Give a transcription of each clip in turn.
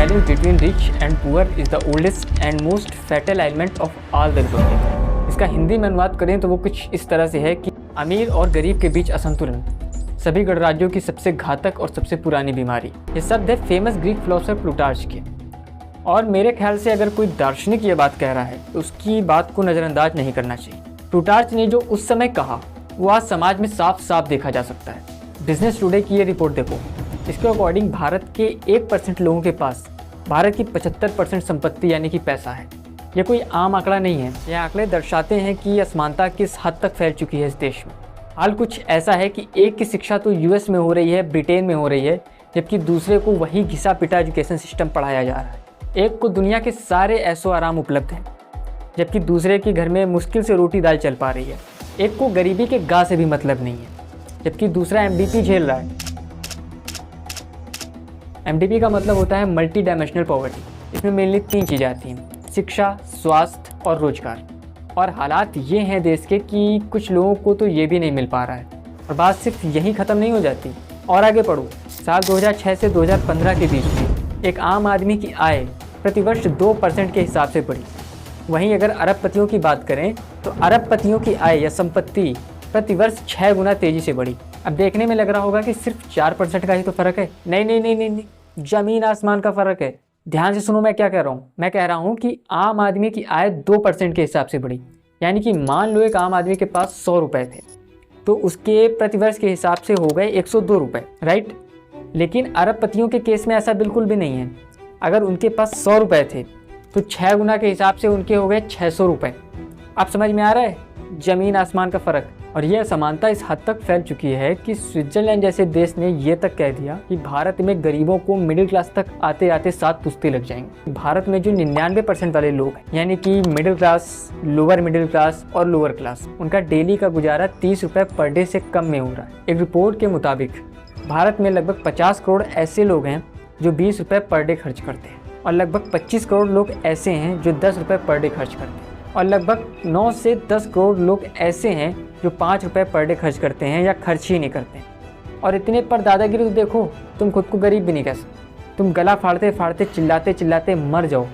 imbalance between rich and poor is the oldest and most fatal ailment of all the republic। इसका हिंदी में अनुवाद करें तो वो कुछ इस तरह से है कि अमीर और गरीब के बीच असंतुलन सभी गणराज्यों की सबसे घातक और सबसे पुरानी बीमारी। ये शब्द है फेमस ग्रीक फिलोसोफर प्लूटार्च के, और मेरे ख्याल से अगर कोई दार्शनिक ये बात कह रहा है तो उसकी बात को नज़रअंदाज नहीं करना चाहिए। प्लूटार्च ने जो उस समय कहा वो आज समाज में साफ साफ देखा जा सकता है। बिजनेस टुडे की ये रिपोर्ट देखो, इसके अकॉर्डिंग भारत के 1% लोगों के पास भारत की 75% संपत्ति यानी कि पैसा है। ये कोई आम आंकड़ा नहीं है, ये आंकड़े दर्शाते हैं कि असमानता किस हद तक फैल चुकी है इस देश में। हाल कुछ ऐसा है कि एक की शिक्षा तो यूएस में हो रही है, ब्रिटेन में हो रही है, जबकि दूसरे को वही घिसा पिटा एजुकेशन सिस्टम पढ़ाया जा रहा है। एक को दुनिया के सारे ऐशो आराम उपलब्ध हैं, जबकि दूसरे के घर में मुश्किल से रोटी दाल चल पा रही है। एक को गरीबी के गा से भी मतलब नहीं है, जबकि दूसरा एमडीपी झेल रहा है। एमडीपी का मतलब होता है मल्टी डायमेंशनल पॉवर्टी। इसमें मेनली 3 चीज़ें आती हैं, शिक्षा, स्वास्थ्य और रोजगार। और हालात ये हैं देश के कि कुछ लोगों को तो ये भी नहीं मिल पा रहा है। और बात सिर्फ यहीं ख़त्म नहीं हो जाती, और आगे पढ़ो। साल 2006 से 2015 के बीच में एक आम आदमी की आय प्रतिवर्ष 2% के हिसाब से बढ़ी। वहीं अगर अरबपतियों की बात करें तो अरबपतियों की आय या संपत्ति प्रतिवर्ष 6 गुना तेज़ी से बढ़ी। अब देखने में लग रहा होगा कि सिर्फ 4% का ही तो फ़र्क है। नहीं नहीं नहीं नहीं नहीं, ज़मीन आसमान का फ़र्क है। ध्यान से सुनो मैं क्या कह रहा हूँ। मैं कह रहा हूँ कि आम आदमी की आय 2% के हिसाब से बढ़ी। यानी कि मान लो एक आम आदमी के पास 100 रुपये थे तो उसके प्रतिवर्ष के हिसाब से हो गए 102 रुपये, राइट। लेकिन अरबपतियों के केस में ऐसा बिल्कुल भी नहीं है। अगर उनके पास 100 रुपये थे तो 6 गुना के हिसाब से उनके हो गए 600 रुपये। अब समझ में आ रहा है ज़मीन आसमान का फ़र्क। और यह असमानता इस हद तक फैल चुकी है कि स्विट्ज़रलैंड जैसे देश ने यह तक कह दिया कि भारत में गरीबों को मिडिल क्लास तक आते आते 7 पुश्ते लग जाएंगे। भारत में जो 99% वाले लोग हैं, यानी कि middle class, lower middle class और लोअर क्लास, उनका डेली का गुजारा 30 रुपये पर डे से कम में हो रहा है। एक रिपोर्ट के मुताबिक भारत में लगभग 50 करोड़ ऐसे लोग हैं जो 20 रुपये पर डे खर्च करते हैं, और लगभग 25 करोड़ लोग ऐसे हैं जो 10 रुपये पर डे खर्च करते हैं, और लगभग 9 से 10 करोड़ लोग ऐसे हैं जो 5 रुपये पर डे खर्च करते हैं या खर्च ही नहीं करते। और इतने पर दादागिरी तो देखो, तुम खुद को गरीब भी नहीं कह सकते। तुम गला फाड़ते फाड़ते चिल्लाते चिल्लाते मर जाओ,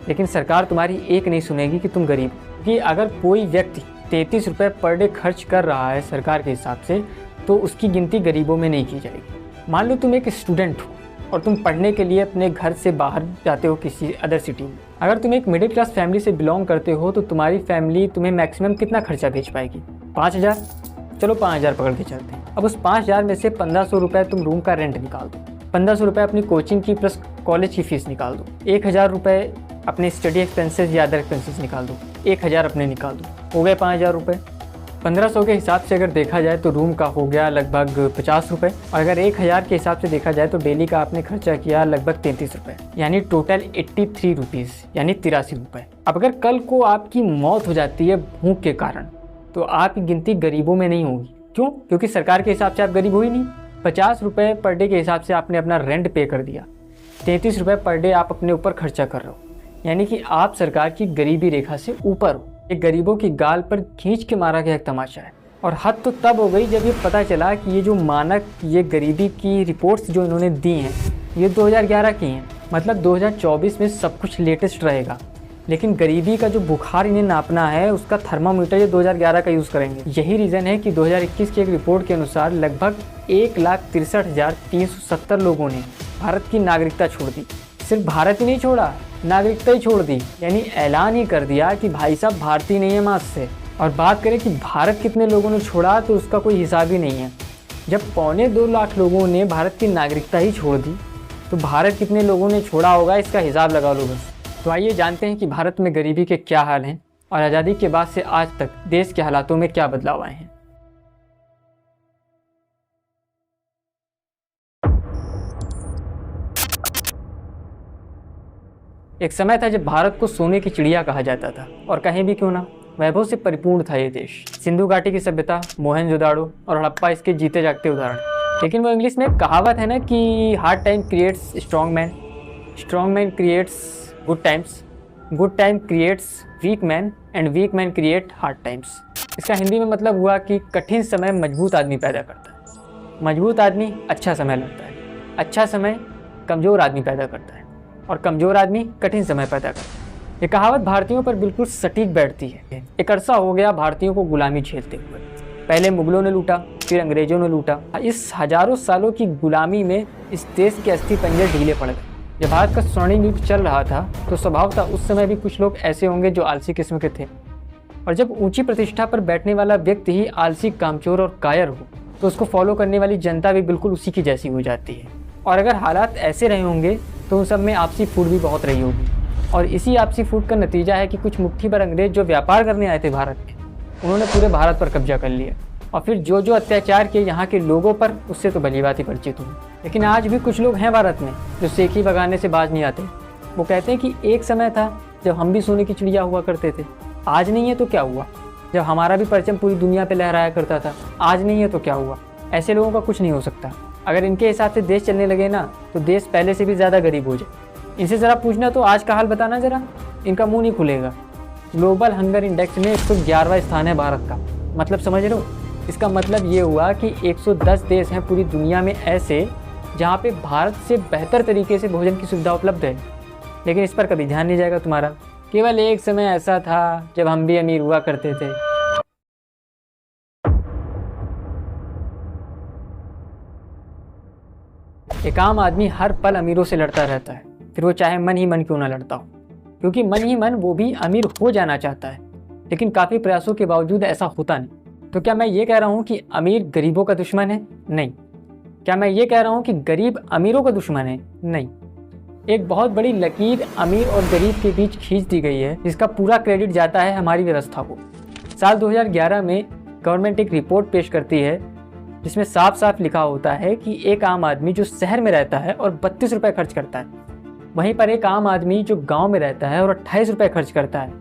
लेकिन सरकार तुम्हारी एक नहीं सुनेगी कि तुम गरीब। कि अगर कोई व्यक्ति 33 रुपये पर डे खर्च कर रहा है सरकार के हिसाब से, तो उसकी गिनती गरीबों में नहीं की जाएगी। मान लो तुम एक स्टूडेंट हो और तुम पढ़ने के लिए अपने घर से बाहर जाते हो किसी अदर सिटी में। अगर तुम एक मिडिल क्लास फैमिली से बिलोंग करते हो तो तुम्हारी फैमिली तुम्हें मैक्सिमम कितना खर्चा भेज पाएगी? 5,000। चलो 5,000 पकड़ के चलते हैं। अब उस 5,000 में से 1,500 रुपये तुम रूम का रेंट निकाल दो, 1,500 रुपये अपनी कोचिंग की प्लस कॉलेज की फ़ीस निकाल दो, 1,000 रुपये अपने स्टडी एक्सपेंसेस या अदर एक्सपेंसेस निकाल दो, 1,000 अपने निकाल दो, हो गए 5,000 रुपये। 1,500 के हिसाब से अगर देखा जाए तो रूम का हो गया लगभग 50 रुपये, और अगर 1,000 के हिसाब से देखा जाए तो डेली का आपने खर्चा किया लगभग 33 रुपये, यानी टोटल 83 रुपीज़, यानी 83 रुपये। अब अगर कल को आपकी मौत हो जाती है भूख के कारण, तो आपकी गिनती गरीबों में नहीं होगी। क्यों? क्योंकि सरकार के हिसाब से आप गरीब हो ही नहीं। 50 रुपये पर डे के हिसाब से आपने अपना रेंट पे कर दिया, 33 रुपये पर डे आप अपने ऊपर खर्चा कर रहे हो, यानी कि आप सरकार की गरीबी रेखा से ऊपर हो। ये गरीबों की गाल पर खींच के मारा गया एक तमाशा है। और हद तो तब हो गई जब ये पता चला कि ये जो मानक, ये गरीबी की रिपोर्ट्स जो इन्होंने दी हैं, ये 2011 की हैं। मतलब 2024 में सब कुछ लेटेस्ट रहेगा, लेकिन गरीबी का जो बुखार इन्हें नापना है उसका थर्मामीटर ये 2011 का यूज़ करेंगे। यही रीज़न है कि 2021 की एक रिपोर्ट के अनुसार लगभग 1,63,370 लोगों ने भारत की नागरिकता छोड़ दी। सिर्फ भारत ही नहीं छोड़ा, नागरिकता ही छोड़ दी, यानी ऐलान ही कर दिया कि भाई साहब भारतीय नहीं है मास से। और बात करें कि भारत कितने लोगों ने छोड़ा, तो उसका कोई हिसाब ही नहीं है। जब 2.25 लाख लोगों ने भारत की नागरिकता ही छोड़ दी, तो भारत कितने लोगों ने छोड़ा होगा इसका हिसाब लगा लो बस। तो आइए जानते हैं कि भारत में गरीबी के क्या हाल हैं और आज़ादी के बाद से आज तक देश के हालातों में क्या बदलाव आए हैं। एक समय था जब भारत को सोने की चिड़िया कहा जाता था, और कहीं भी क्यों ना वैभव से परिपूर्ण था ये देश। सिंधु घाटी की सभ्यता, मोहनजोदाड़ो और हड़प्पा इसके जीते जागते उदाहरण। लेकिन वो इंग्लिश में एक कहावत है ना कि hard time creates strong man, strong man creates good times, good time creates weak man, and weak man create hard times. इसका हिंदी में मतलब हुआ कि कठिन समय मजबूत आदमी पैदा करता है, मजबूत आदमी अच्छा समय लाता है, अच्छा समय कमज़ोर आदमी पैदा करता है, और कमज़ोर आदमी कठिन समय पैदा करता है। ये कहावत भारतीयों पर बिल्कुल सटीक बैठती है। एक अरसा हो गया भारतीयों को गुलामी झेलते हुए। पहले मुगलों ने लूटा, फिर अंग्रेजों ने लूटा। इस हजारों सालों की गुलामी में इस देश के अस्थि पंजर ढीले पड़ गए। जब भारत का स्वर्णिम युग चल रहा था तो स्वभाव था उस समय भी कुछ लोग ऐसे होंगे जो आलसी किस्म के थे, और जब ऊंची प्रतिष्ठा पर बैठने वाला व्यक्ति ही आलसी, कामचोर और कायर हो तो उसको फॉलो करने वाली जनता भी बिल्कुल उसी की जैसी हो जाती है। और अगर हालात ऐसे रहे होंगे तो उन सब में आपसी फूट भी बहुत रही होगी, और इसी आपसी फूट का नतीजा है कि कुछ मुट्ठी भर अंग्रेज जो व्यापार करने आए थे भारत में, उन्होंने पूरे भारत पर कब्जा कर लिया, और फिर जो जो अत्याचार किए यहाँ के लोगों पर, उससे तो भलीभांति परिचित हुए। लेकिन आज भी कुछ लोग हैं भारत में जो सेखी भगाने से बाज नहीं आते। वो कहते हैं कि एक समय था जब हम भी सोने की चिड़िया हुआ करते थे, आज नहीं है तो क्या हुआ। जब हमारा भी परचम पूरी दुनिया पे लहराया करता था, आज नहीं है तो क्या हुआ। ऐसे लोगों का कुछ नहीं हो सकता। अगर इनके हिसाब से देश चलने लगे ना तो देश पहले से भी ज़्यादा गरीब हो जाए। इनसे ज़रा पूछना तो आज का हाल बताना ज़रा, इनका मुंह नहीं खुलेगा। ग्लोबल हंगर इंडेक्स में 111वां स्थान है भारत का। मतलब समझ लो, इसका मतलब ये हुआ कि 110 देश हैं पूरी दुनिया में ऐसे जहाँ पे भारत से बेहतर तरीके से भोजन की सुविधा उपलब्ध है, लेकिन इस पर कभी ध्यान नहीं जाएगा तुम्हारा। केवल एक समय ऐसा था जब हम भी अमीर हुआ करते थे। एक आम आदमी हर पल अमीरों से लड़ता रहता है, फिर वो चाहे मन ही मन क्यों ना लड़ता हो, क्योंकि मन ही मन वो भी अमीर हो जाना चाहता है, लेकिन काफ़ी प्रयासों के बावजूद ऐसा होता नहीं। तो क्या मैं ये कह रहा हूँ कि अमीर गरीबों का दुश्मन है? नहीं। क्या मैं ये कह रहा हूँ कि गरीब अमीरों का दुश्मन है? नहीं। एक बहुत बड़ी लकीर अमीर और गरीब के बीच खींच दी गई है, जिसका पूरा क्रेडिट जाता है हमारी व्यवस्था को। साल 2011 में गवर्नमेंट एक रिपोर्ट पेश करती है जिसमें साफ साफ लिखा होता है कि एक आम आदमी जो शहर में रहता है और 32 रुपये खर्च करता है, वहीं पर एक आम आदमी जो गांव में रहता है और 28 रुपये खर्च करता है,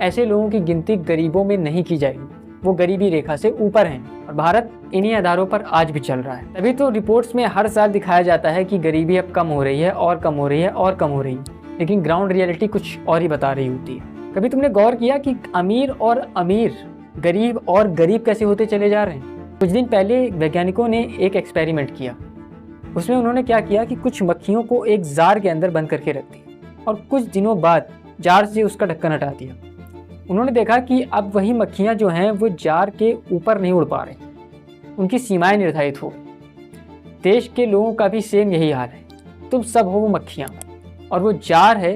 ऐसे लोगों की गिनती गरीबों में नहीं की जाएगी। वो गरीबी रेखा से ऊपर हैं, और भारत इन्हीं आधारों पर आज भी चल रहा है। तभी तो रिपोर्ट्स में हर साल दिखाया जाता है कि गरीबी अब कम हो रही है और कम हो रही है और कम हो रही है, लेकिन ग्राउंड रियलिटी कुछ और ही बता रही होती है। कभी तुमने गौर किया कि अमीर और अमीर, गरीब और गरीब कैसे होते चले जा रहे हैं? कुछ दिन पहले वैज्ञानिकों ने एक एक्सपेरिमेंट किया। उसमें उन्होंने क्या किया कि कुछ मक्खियों को एक जार के अंदर बंद करके रख दिया और कुछ दिनों बाद जार से उसका ढक्कन हटा दिया। उन्होंने देखा कि अब वही मक्खियाँ जो हैं वो जार के ऊपर नहीं उड़ पा रही, उनकी सीमाएं निर्धारित हो गई। देश के लोगों का भी सेम यही हाल है। तुम सब हो वो मक्खियाँ, और वो जार है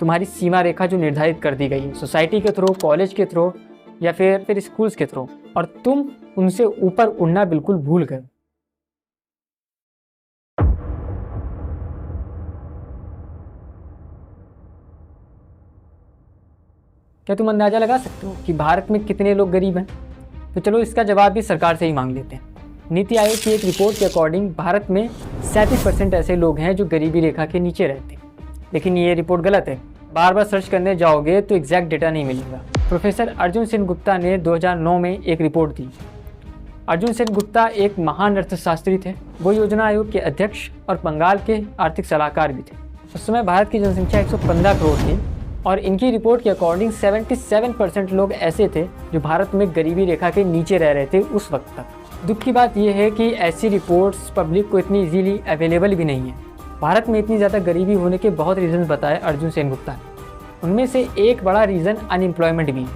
तुम्हारी सीमा रेखा जो निर्धारित कर दी गई है सोसाइटी के थ्रू, कॉलेज के थ्रू या फिर स्कूल्स के थ्रू, और तुम उनसे ऊपर उड़ना बिल्कुल भूल गए। क्या तुम अंदाजा लगा सकते हो कि भारत में कितने लोग गरीब हैं? तो चलो इसका जवाब भी सरकार से ही मांग लेते हैं। नीति आयोग की एक रिपोर्ट के अकॉर्डिंग भारत में 37% ऐसे लोग हैं जो गरीबी रेखा के नीचे रहते हैं, लेकिन ये रिपोर्ट गलत है। बार बार सर्च करने जाओगे तो एग्जैक्ट डेटा नहीं मिलेगा। प्रोफेसर अर्जुन सेन गुप्ता ने 2009 में एक रिपोर्ट दी। अर्जुन सेन गुप्ता एक महान अर्थशास्त्री थे। वो योजना आयोग के अध्यक्ष और बंगाल के आर्थिक सलाहकार भी थे। उस समय भारत की जनसंख्या 115 करोड़ थी, और इनकी रिपोर्ट के अकॉर्डिंग 77% लोग ऐसे थे जो भारत में गरीबी रेखा के नीचे रह रहे थे उस वक्त तक। दुख की बात यह है कि ऐसी रिपोर्ट्स पब्लिक को इतनी इजीली अवेलेबल भी नहीं है। भारत में इतनी ज़्यादा गरीबी होने के बहुत रीज़न बताए अर्जुन सेन गुप्ता ने। उनमें से एक बड़ा रीज़न अनएम्प्लॉयमेंट भी है,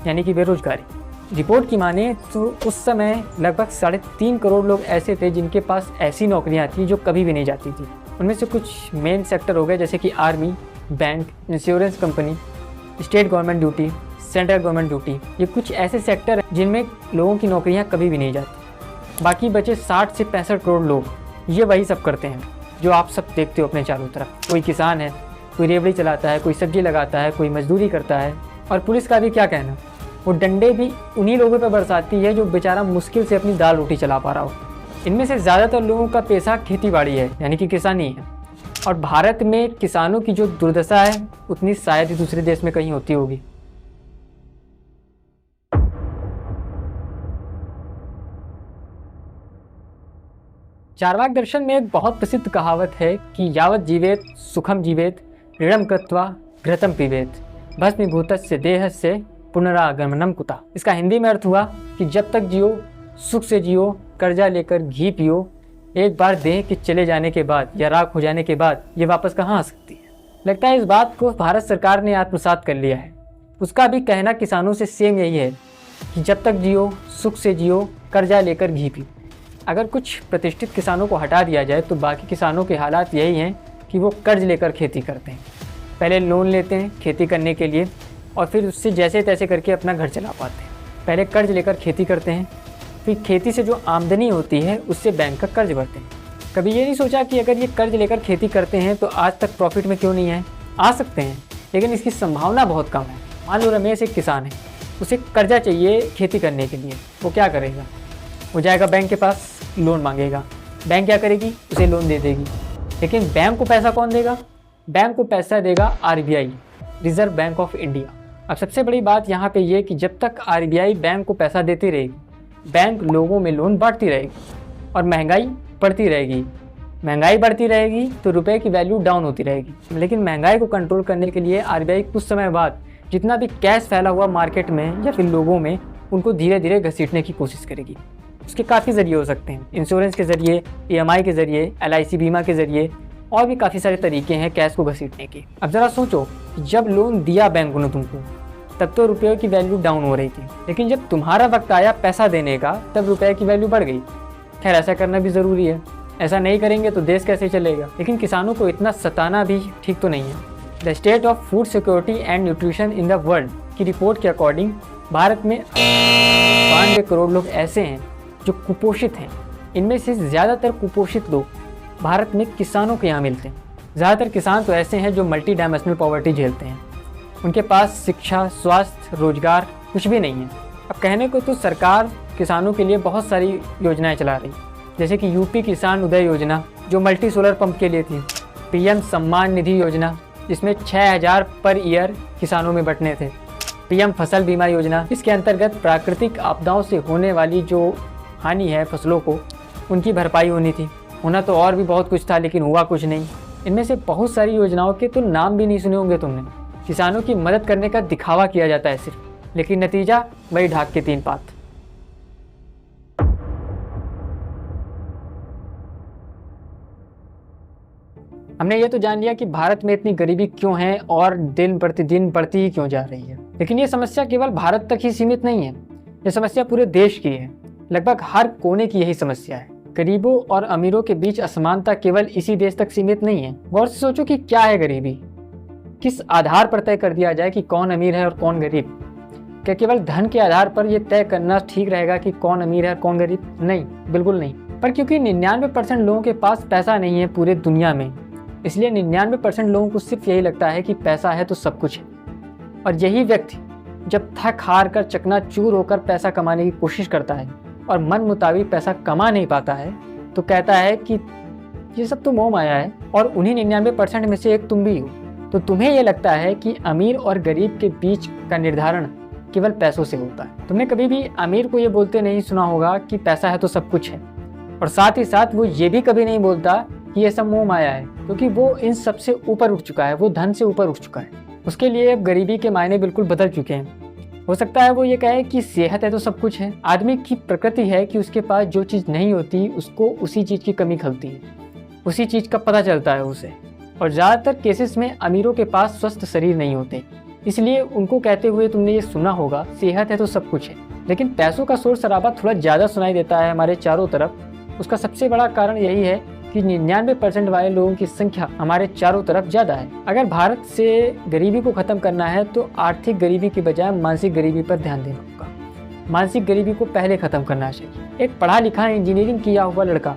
यानी कि बेरोजगारी। रिपोर्ट की माने तो उस समय लगभग 3.5 करोड़ लोग ऐसे थे जिनके पास ऐसी नौकरियां थी जो कभी भी नहीं जाती थी। उनमें से कुछ मेन सेक्टर हो गए जैसे कि army, bank, insurance company, state government duty, central government duty. ये कुछ ऐसे सेक्टर हैं जिनमें लोगों की नौकरियां कभी भी नहीं जाती। बाकी बचे 60 से 65 करोड़ लोग, ये वही सब करते हैं जो आप सब देखते हो अपने चारों तरफ। कोई किसान है, कोई रेवड़ी चलाता है, कोई सब्जी लगाता है, कोई मजदूरी करता है, और पुलिस का भी क्या कहना, वो डंडे भी उन्हीं लोगों पर बरसाती है जो बेचारा मुश्किल से अपनी दाल रोटी चला पा रहा हो। इनमें से ज़्यादातर लोगों का पेशा खेती बाड़ी है, यानी कि किसानी है, और भारत में किसानों की जो दुर्दशा है उतनी शायद ही दूसरे देश में कहीं होती होगी। चार्वाक दर्शन में एक बहुत प्रसिद्ध कहावत है कि यावत जीवेत सुखम जीवेत ऋणम कृत्वा घृतम पीवेत भस्मीभूतस्य देहस्य पुनरागमनम कुतः। इसका हिंदी में अर्थ हुआ कि जब तक जियो सुख से जियो, कर्जा लेकर घी पियो, एक बार देह के चले जाने के बाद या राख हो जाने के बाद ये वापस कहाँ आ सकती है। लगता है इस बात को भारत सरकार ने आत्मसात कर लिया है। उसका भी कहना किसानों से सेम यही है कि जब तक जियो सुख से जियो, कर्जा लेकर घी पियो। अगर कुछ प्रतिष्ठित किसानों को हटा दिया जाए तो बाकी किसानों के हालात यही हैं कि वो कर्ज लेकर खेती करते हैं। पहले लोन लेते हैं खेती करने के लिए और फिर उससे जैसे तैसे करके अपना घर चला पाते हैं। पहले कर्ज लेकर खेती करते हैं, फिर खेती से जो आमदनी होती है उससे बैंक का कर्ज भरते हैं। कभी ये नहीं सोचा कि अगर ये कर्ज लेकर खेती करते हैं तो आज तक प्रॉफिट में क्यों नहीं है? आ सकते हैं, लेकिन इसकी संभावना बहुत कम है। मान लो रमेश एक किसान है, उसे कर्जा चाहिए खेती करने के लिए। वो क्या करेगा? वो जाएगा बैंक के पास, लोन मांगेगा। बैंक क्या करेगी? उसे लोन दे देगी। लेकिन बैंक को पैसा कौन देगा? बैंक को पैसा देगा RBI, reserve bank of India. अब सबसे बड़ी बात यहाँ पे ये कि जब तक RBI बैंक को पैसा देती रहेगी, बैंक लोगों में लोन बांटती रहेगी और महंगाई बढ़ती रहेगी। महंगाई बढ़ती रहेगी तो रुपए की वैल्यू डाउन होती रहेगी। लेकिन महंगाई को कंट्रोल करने के लिए RBI कुछ समय बाद जितना भी कैश फैला हुआ मार्केट में या फिर लोगों में, उनको धीरे धीरे घसीटने की कोशिश करेगी। उसके काफ़ी ज़रिए हो सकते हैं, इंश्योरेंस के ज़रिए, EMI के ज़रिए, LIC बीमा के ज़रिए, और भी काफ़ी सारे तरीके हैं कैश को घसीटने के। अब ज़रा सोचो, जब लोन दिया बैंक ने तुमको, तब तो रुपये की वैल्यू डाउन हो रही थी, लेकिन जब तुम्हारा वक्त आया पैसा देने का, तब रुपये की वैल्यू बढ़ गई। खैर, ऐसा करना भी ज़रूरी है, ऐसा नहीं करेंगे तो देश कैसे चलेगा। लेकिन किसानों को इतना सताना भी ठीक तो नहीं है। The state of food security and nutrition in the world की रिपोर्ट के अकॉर्डिंग भारत में 92 करोड़ लोग ऐसे हैं जो कुपोषित हैं। इनमें से ज़्यादातर कुपोषित लोग भारत में किसानों के यहाँ मिलते हैं। ज़्यादातर किसान तो ऐसे हैं जो मल्टी डायमेंशनल पॉवर्टी झेलते हैं। उनके पास शिक्षा, स्वास्थ्य, रोजगार कुछ भी नहीं है। अब कहने को तो सरकार किसानों के लिए बहुत सारी योजनाएं चला रही, जैसे कि यूपी किसान उदय योजना जो मल्टी सोलर पंप के लिए थी, PM सम्मान निधि योजना जिसमें 6000 पर ईयर किसानों में बंटने थे, PM फसल बीमा योजना, इसके अंतर्गत प्राकृतिक आपदाओं से होने वाली जो हानि है फसलों को, उनकी भरपाई होनी थी। होना तो और भी बहुत कुछ था, लेकिन हुआ कुछ नहीं। इनमें से बहुत सारी योजनाओं के तो नाम भी नहीं सुने होंगे तुमने। किसानों की मदद करने का दिखावा किया जाता है सिर्फ, लेकिन नतीजा वही ढाक के 3 पात। हमने ये तो जान लिया कि भारत में इतनी गरीबी क्यों है और दिन प्रतिदिन बढ़ती ही क्यों जा रही है। लेकिन ये समस्या केवल भारत तक ही सीमित नहीं है, ये समस्या पूरे देश की है। लगभग हर कोने की यही समस्या है। गरीबों और अमीरों के बीच असमानता केवल इसी देश तक सीमित नहीं है। गौर से सोचो कि क्या है गरीबी, किस आधार पर तय कर दिया जाए कि कौन अमीर है और कौन गरीब? क्या केवल धन के आधार पर यह तय करना ठीक रहेगा कि कौन अमीर है और कौन गरीब? नहीं, बिल्कुल नहीं। पर क्योंकि 99% लोगों के पास पैसा नहीं है पूरे दुनिया में, इसलिए 99% लोगों को सिर्फ यही लगता है कि पैसा है तो सब कुछ है। और यही व्यक्ति जब थक हार कर चकनाचूर होकर पैसा कमाने की कोशिश करता है और मन मुताबिक पैसा कमा नहीं पाता है, तो कहता है कि ये सब तो मोह माया है, और उन्हीं 99% में से एक तुम भी हो। तो तुम्हें यह लगता है कि अमीर और गरीब के बीच का निर्धारण केवल पैसों से होता है। तुमने कभी भी अमीर को ये बोलते नहीं सुना होगा कि पैसा है तो सब कुछ है, और साथ ही साथ वो ये भी कभी नहीं बोलता कि ये सब मोह माया है, क्योंकि वो इन सब से ऊपर उठ चुका है, वो धन से ऊपर उठ चुका है। उसके लिए अब गरीबी के मायने बिल्कुल बदल चुके हैं। हो सकता है वो ये कहे कि सेहत है तो सब कुछ है। आदमी की प्रकृति है कि उसके पास जो चीज़ नहीं होती उसको उसी चीज़ की कमी खलती है, उसी चीज़ का पता चलता है उसे। और ज़्यादातर केसेस में अमीरों के पास स्वस्थ शरीर नहीं होते, इसलिए उनको कहते हुए तुमने ये सुना होगा, सेहत है तो सब कुछ है। लेकिन पैसों का शोर शराबा थोड़ा ज़्यादा सुनाई देता है हमारे चारों तरफ। उसका सबसे बड़ा कारण यही है कि 99% वाले लोगों की संख्या हमारे चारों तरफ ज़्यादा है। अगर भारत से गरीबी को ख़त्म करना है तो आर्थिक गरीबी के बजाय मानसिक गरीबी पर ध्यान देना होगा। मानसिक गरीबी को पहले ख़त्म करना चाहिए। एक पढ़ा लिखा इंजीनियरिंग किया हुआ लड़का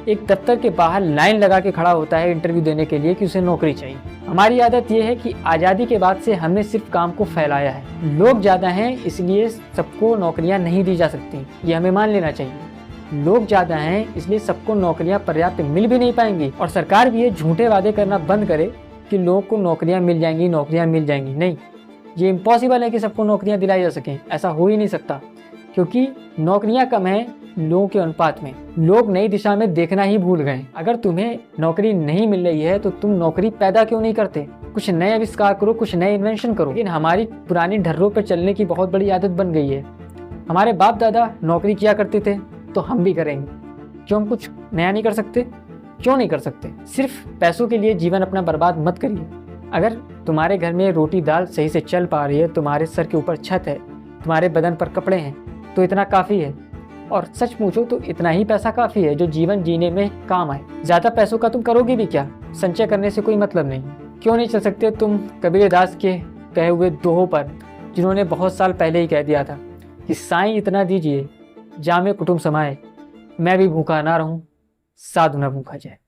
एक दफ्तर के बाहर लाइन लगा के खड़ा होता है इंटरव्यू देने के लिए कि उसे नौकरी चाहिए। हमारी आदत ये है कि आज़ादी के बाद से हमने सिर्फ काम को फैलाया है। लोग ज़्यादा हैं इसलिए सबको नौकरियां नहीं दी जा सकती, ये हमें मान लेना चाहिए। लोग ज़्यादा हैं इसलिए सबको नौकरियां पर्याप्त मिल भी नहीं पाएंगी, और सरकार भी ये झूठे वादे करना बंद करे कि लोगों को नौकरियां मिल जाएंगी, नौकरियां मिल जाएंगी। नहीं, ये इम्पॉसिबल है कि सबको नौकरियां दिलाई जा सकें। ऐसा हो ही नहीं सकता, क्योंकि नौकरियां कम हैं लोगों के अनुपात में। लोग नई दिशा में देखना ही भूल गए। अगर तुम्हें नौकरी नहीं मिल रही है तो तुम नौकरी पैदा क्यों नहीं करते? कुछ नए आविष्कार करो, कुछ नए इन्वेंशन करो। लेकिन हमारी पुरानी ढर्रों पर चलने की बहुत बड़ी आदत बन गई है। हमारे बाप दादा नौकरी किया करते थे तो हम भी करेंगे। क्यों हम कुछ नया नहीं कर सकते? क्यों नहीं कर सकते? सिर्फ पैसों के लिए जीवन अपना बर्बाद मत करिए। अगर तुम्हारे घर में रोटी दाल सही से चल पा रही है, तुम्हारे सर के ऊपर छत है, तुम्हारे बदन पर कपड़े हैं, तो इतना काफ़ी है। और सच पूछो तो इतना ही पैसा काफ़ी है जो जीवन जीने में काम आए। ज़्यादा पैसों का तुम करोगे भी क्या? संचय करने से कोई मतलब नहीं। क्यों नहीं चल सकते तुम कबीरदास के कहे हुए दोहों पर, जिन्होंने बहुत साल पहले ही कह दिया था कि साईं इतना दीजिए जामे कुटुंब समाए, मैं भी भूखा ना रहूं, साधु न भूखा जाए।